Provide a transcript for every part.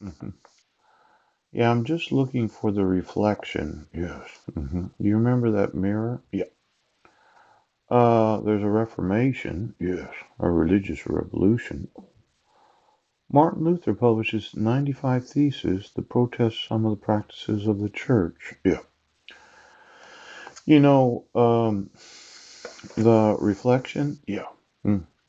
Hmm. Yeah, I'm just looking for the reflection. Yes. You remember that mirror? Yeah. There's a reformation. Yes. A religious revolution. Martin Luther publishes 95 theses that protest some of the practices of the church. Yeah. You know, the reflection? Yeah.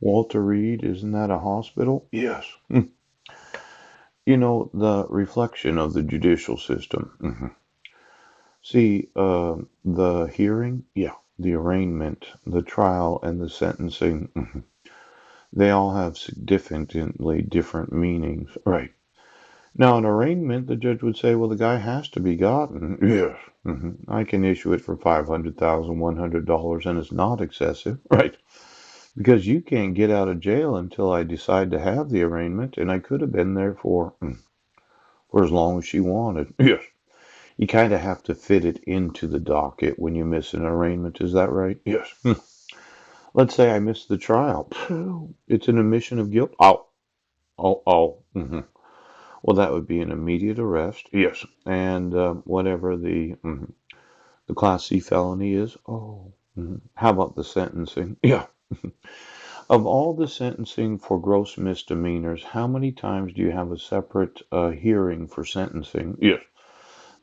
Walter Reed, isn't that a hospital? Yes. You know, the reflection of the judicial system. See, the hearing? Yeah. The arraignment, the trial, and the sentencing. They all have significantly different meanings. Right. Now, an arraignment, the judge would say, well, the guy has to be gotten. Yes. I can issue it for $500,100 and it's not excessive. Right. Because you can't get out of jail until I decide to have the arraignment, and I could have been there for as long as she wanted. Yes. You kind of have to fit it into the docket when you miss an arraignment. Is that right? Yes. Let's say I missed the trial. It's an admission of guilt. Oh, oh, oh. Well, that would be an immediate arrest. Yes. And whatever the Class C felony is. Oh. How about the sentencing? Yeah. Of all the sentencing for gross misdemeanors, how many times do you have a separate hearing for sentencing? Yes.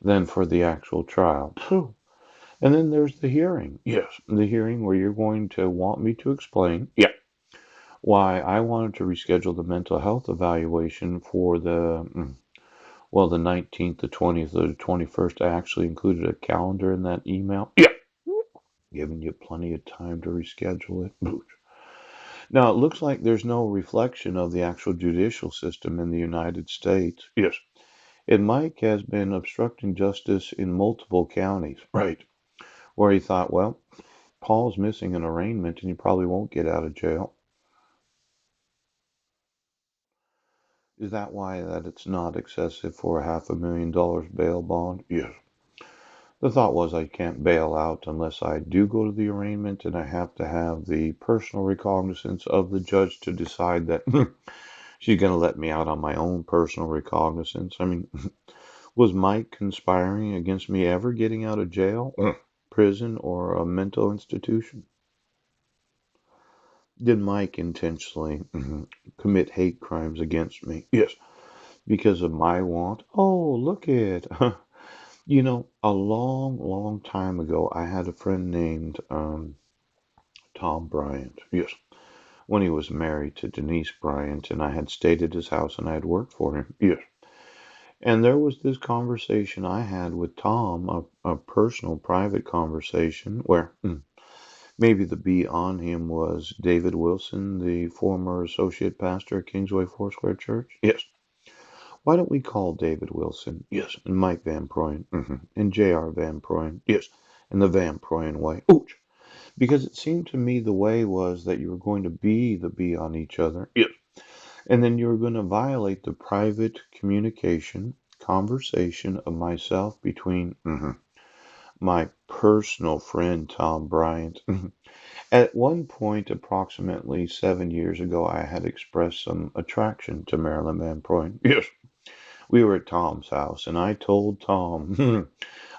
Than for the actual trial? And then there's the hearing. Yes. The hearing where you're going to want me to explain. Yeah. Why I wanted to reschedule the mental health evaluation for well, the 19th, the 20th, or the 21st. I actually included a calendar in that email. Yeah. Giving you plenty of time to reschedule it. Now, it looks like there's no reflection of the actual judicial system in the United States. Yes. And Mike has been obstructing justice in multiple counties. Right. Where he thought, well, Paul's missing an arraignment and he probably won't get out of jail. Is that why that it's not excessive for a $500,000 bail bond? Yes. The thought was I can't bail out unless I do go to the arraignment and I have to have the personal recognizance of the judge to decide that she's going to let me out on my own personal recognizance. I mean, was Mike conspiring against me ever getting out of jail, prison, or a mental institution? Did Mike intentionally commit hate crimes against me? Yes. Because of my want? Oh, look it. You know, a long, long time ago, I had a friend named Tom Bryant. Yes. When he was married to Denise Bryant, and I had stayed at his house and I had worked for him. Yes. And there was this conversation I had with Tom, a personal, private conversation where maybe the B on him was David Wilson, the former associate pastor at Kingsway Foursquare Church. Yes. Why don't we call David Wilson? Yes. And Mike Van Proyen. And J.R. Van Proyen. Yes. And the Van Proyen way. Ooch. Because it seemed to me the way was that you were going to be the B on each other. Yes. And then you were going to violate the private communication, conversation of myself between my personal friend Tom Bryant. At one point, approximately 7 years ago, I had expressed some attraction to Marilyn Van Proyen. Yes. We were at Tom's house, and I told Tom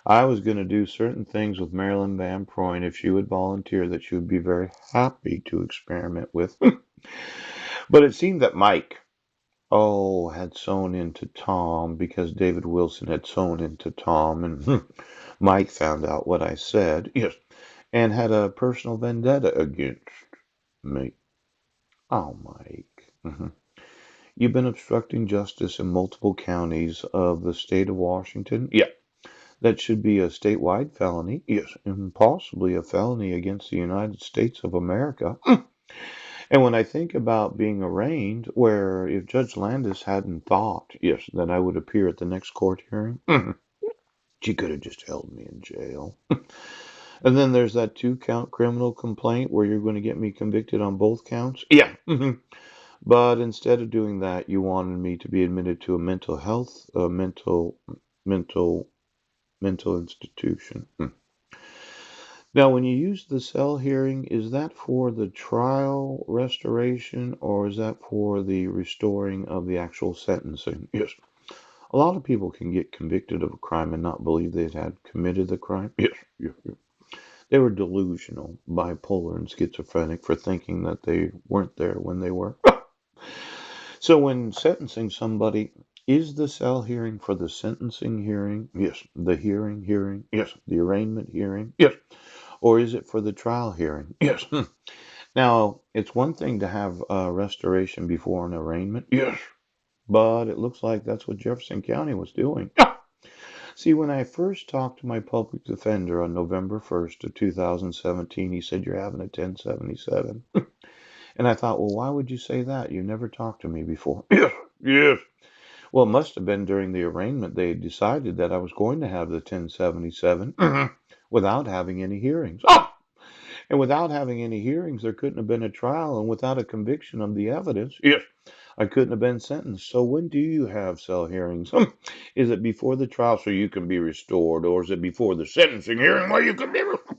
I was going to do certain things with Marilyn Van Proyen if she would volunteer that she would be very happy to experiment with. But it seemed that Mike, oh, had sewn into Tom because David Wilson had sewn into Tom, and Mike found out what I said, yes, and had a personal vendetta against me. Oh, Mike. You've been obstructing justice in multiple counties of the state of Washington. Yeah, that should be a statewide felony. Yes, and possibly a felony against the United States of America. And when I think about being arraigned, where if Judge Landis hadn't thought, yes, that I would appear at the next court hearing, she could have just held me in jail. And then there's that 2 count criminal complaint where you're going to get me convicted on both counts. Yeah. But instead of doing that, you wanted me to be admitted to a mental health, mental, mental institution. Now, when you use the cell hearing, is that for the trial restoration or is that for the restoring of the actual sentencing? Yes. A lot of people can get convicted of a crime and not believe they had committed the crime. Yes, yes, yes. They were delusional, bipolar, and schizophrenic for thinking that they weren't there when they were. So when sentencing somebody, is the cell hearing for the sentencing hearing? Yes. The hearing? Yes. The arraignment hearing? Yes. Or is it for the trial hearing? Yes. Now, it's one thing to have restoration before an arraignment. Yes. But it looks like that's what Jefferson County was doing. See, when I first talked to my public defender on November 1st of 2017, he said, "You're having a 1077." And I thought, well, why would you say that? You never talked to me before. Yes, yes. Well, it must have been during the arraignment they decided that I was going to have the 1077 without having any hearings. Ah! And without having any hearings, there couldn't have been a trial. And without a conviction of the evidence, yes, I couldn't have been sentenced. So when do you have cell hearings? Is it before the trial so you can be restored? Or is it before the sentencing hearing where you can be restored?